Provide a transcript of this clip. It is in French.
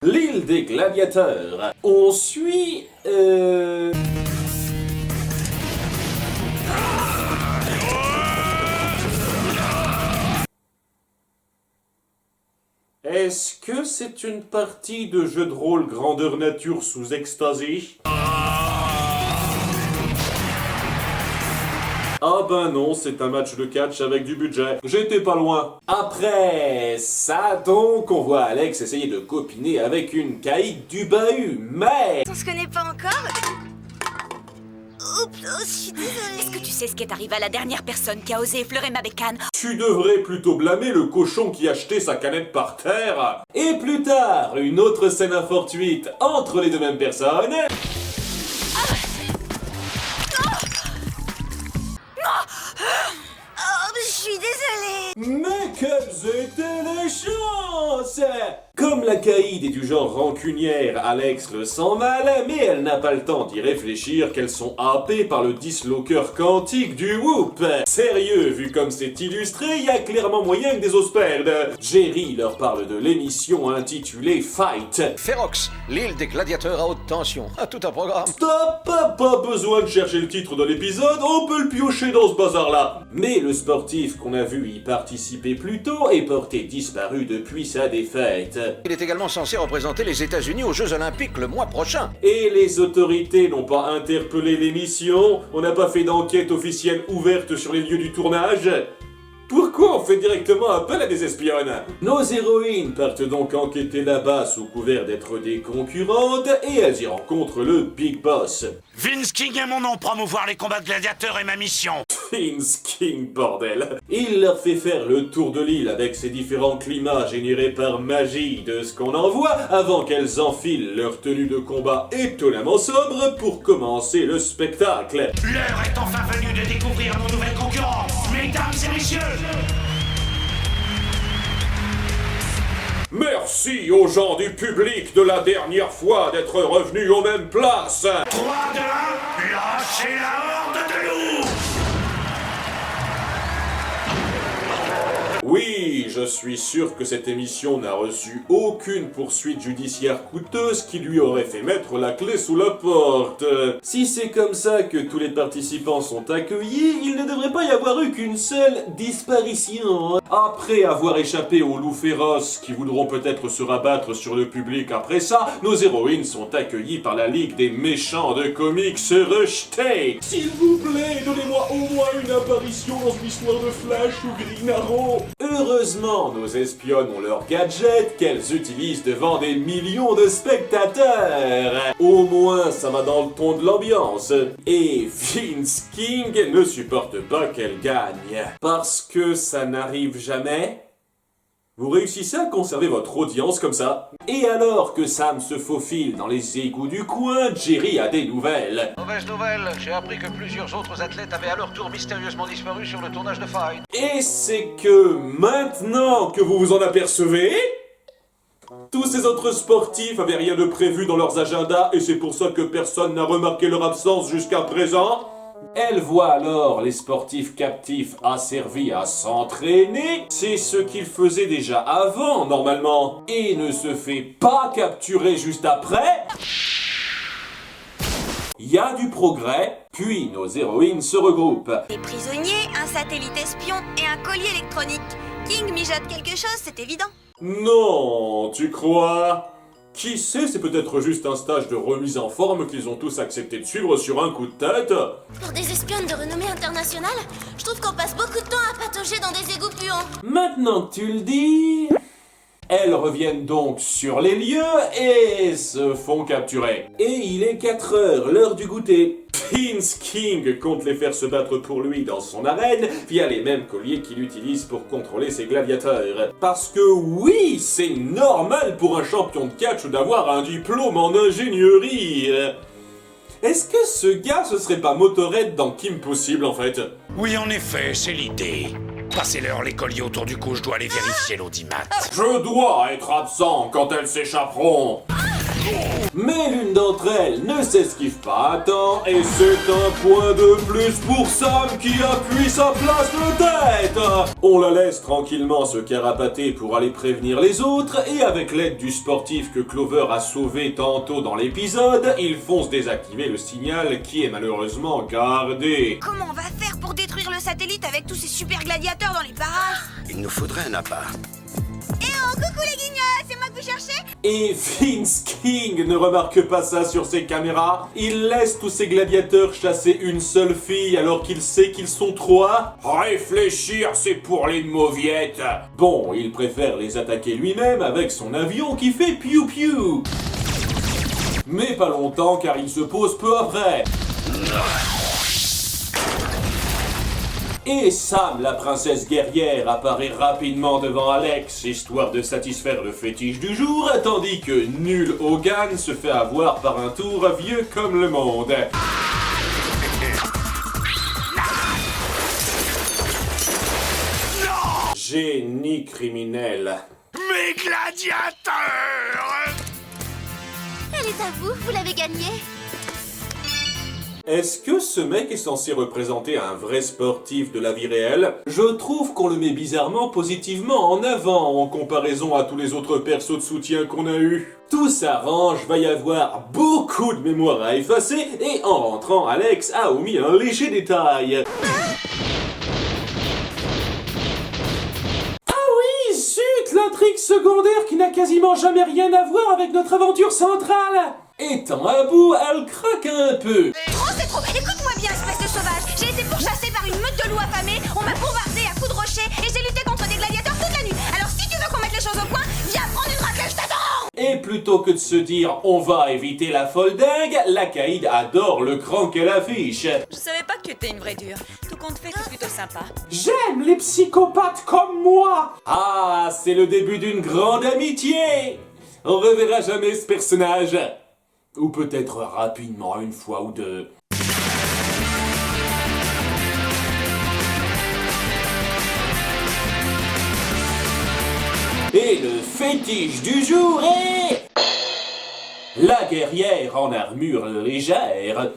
L'île des gladiateurs. On suit... Est-ce que c'est une partie de jeu de rôle grandeur nature sous extasie? Ah ben non, c'est un match de catch avec du budget. J'étais pas loin. Après ça donc, on voit Alex essayer de copiner avec une caïque du bahut, mais... On se connaît pas encore? Oups, oh, je suis désolée. Est-ce que tu sais ce qui est arrivé à la dernière personne qui a osé effleurer ma bécane? Tu devrais plutôt blâmer le cochon qui a jeté sa canette par terre. Et plus tard, une autre scène fortuite entre les deux mêmes personnes. Oh, je suis désolée. Mais quelles étaient les chances! Comme la caïd est du genre rancunière, Alex le sent mal, mais elle n'a pas le temps d'y réfléchir qu'elles sont happées par le disloqueur quantique du Whoop. Sérieux, vu comme c'est illustré, il y a clairement moyen que des os perdent. Jerry leur parle de l'émission intitulée Fight. Ferox, l'île des gladiateurs à haute tension. Tout un programme. Stop! Pas besoin de chercher le titre de l'épisode, on peut le piocher dans ce bazar-là. Mais le sportif qu'on a vu y participer plus tôt est porté disparu depuis sa défaite. Il est également censé représenter les États-Unis aux Jeux Olympiques le mois prochain. Et les autorités n'ont pas interpellé l'émission? On n'a pas fait d'enquête officielle ouverte sur les lieux du tournage? Pourquoi on fait directement appel à des espionnes? Nos héroïnes partent donc enquêter là-bas sous couvert d'être des concurrentes et elles y rencontrent le Big Boss. Vince King est mon nom, promouvoir les combats de gladiateurs est ma mission. Vince King, bordel. Il leur fait faire le tour de l'île avec ses différents climats générés par magie de ce qu'on en voit avant qu'elles enfilent leur tenue de combat étonnamment sobre pour commencer le spectacle. L'heure est enfin venue de découvrir nos nouvelles concurrentes, mesdames et messieurs. Merci aux gens du public de la dernière fois d'être revenus aux mêmes places. 3, 2, 1, lâchez la horde de loups. Oui, je suis sûr que cette émission n'a reçu aucune poursuite judiciaire coûteuse qui lui aurait fait mettre la clé sous la porte. Si c'est comme ça que tous les participants sont accueillis, il ne devrait pas y avoir eu qu'une seule disparition. Après avoir échappé aux loups féroces qui voudront peut-être se rabattre sur le public après ça, nos héroïnes sont accueillies par la Ligue des méchants de comics rejetés. S'il vous plaît, donnez-moi au moins une apparition dans une histoire de Flash ou Green Arrow. Heureusement, nos espionnes ont leurs gadgets qu'elles utilisent devant des millions de spectateurs. Au moins, ça va dans le ton de l'ambiance. Et Vince King ne supporte pas qu'elle gagne. Parce que ça n'arrive jamais. Vous réussissez à conserver votre audience comme ça? Et alors que Sam se faufile dans les égouts du coin, Jerry a des nouvelles. Mauvaise nouvelle, j'ai appris que plusieurs autres athlètes avaient à leur tour mystérieusement disparu sur le tournage de Fight. Et c'est que maintenant que vous vous en apercevez, tous ces autres sportifs avaient rien de prévu dans leurs agendas et c'est pour ça que personne n'a remarqué leur absence jusqu'à présent. Elle voit alors les sportifs captifs asservis à s'entraîner. C'est ce qu'ils faisaient déjà avant, normalement. Et ne se fait pas capturer juste après. Il y a du progrès, puis nos héroïnes se regroupent. Des prisonniers, un satellite espion et un collier électronique. King mijote quelque chose, c'est évident. Non, tu crois? Qui sait, c'est peut-être juste un stage de remise en forme qu'ils ont tous accepté de suivre sur un coup de tête. Pour des espionnes de renommée internationale, je trouve qu'on passe beaucoup de temps à patauger dans des égouts puants. Maintenant que tu le dis... Elles reviennent donc sur les lieux et se font capturer. Et il est 4 heures, l'heure du goûter. Vince King compte les faire se battre pour lui dans son arène via les mêmes colliers qu'il utilise pour contrôler ses gladiateurs. Parce que oui, c'est normal pour un champion de catch d'avoir un diplôme en ingénierie. Est-ce que ce gars ce serait pas Motorhead dans Kim Possible en fait? Oui, en effet, c'est l'idée. Passez-leur les colliers autour du cou, je dois aller vérifier l'audimat. Je dois être absent quand elles s'échapperont. Mais l'une d'entre elles ne s'esquive pas à temps et c'est un point de plus pour Sam qui appuie sa place de tête. On la laisse tranquillement se carapater pour aller prévenir les autres et avec l'aide du sportif que Clover a sauvé tantôt dans l'épisode, ils fonce désactiver le signal qui est malheureusement gardé. Comment on va faire pour détruire le satellite avec tous ces super gladiateurs dans les parages? Il nous faudrait un appât. Eh oh, coucou les guignols, c'est moi que vous cherchez? Et Vince King ne remarque pas ça sur ses caméras. Il laisse tous ses gladiateurs chasser une seule fille alors qu'il sait qu'ils sont trois. Réfléchir, c'est pour les mauviettes. Bon, il préfère les attaquer lui-même avec son avion qui fait piou-piou. Mais pas longtemps car il se pose peu après. Et Sam, la princesse guerrière, apparaît rapidement devant Alex, histoire de satisfaire le fétiche du jour, tandis que nul Hogan se fait avoir par un tour vieux comme le monde. Génie criminel. Mes gladiateurs! Elle est à vous, vous l'avez gagnée. Est-ce que ce mec est censé représenter un vrai sportif de la vie réelle? Je trouve qu'on le met bizarrement positivement en avant en comparaison à tous les autres persos de soutien qu'on a eu. Tout s'arrange, va y avoir beaucoup de mémoire à effacer et en rentrant, Alex a omis un léger détail. Ah oui, zut, l'intrigue secondaire qui n'a quasiment jamais rien à voir avec notre aventure centrale. Étant à bout, elle craque un peu. Trop, c'est trop. Écoute-moi bien, espèce de sauvage. J'ai été pourchassée par une meute de loups affamés, on m'a bombardé à coups de rochers et j'ai lutté contre des gladiateurs toute la nuit. Alors si tu veux qu'on mette les choses au point, viens prendre une raclée, je t'attends. Et plutôt que de se dire on va éviter la folle dingue, la Caïd adore le cran qu'elle affiche. Je savais pas que tu étais une vraie dure. Tout compte fait, c'est plutôt sympa. J'aime les psychopathes comme moi. Ah, c'est le début d'une grande amitié. On reverra jamais ce personnage. Ou peut-être rapidement, une fois ou deux. Et le fétiche du jour est... la guerrière en armure légère.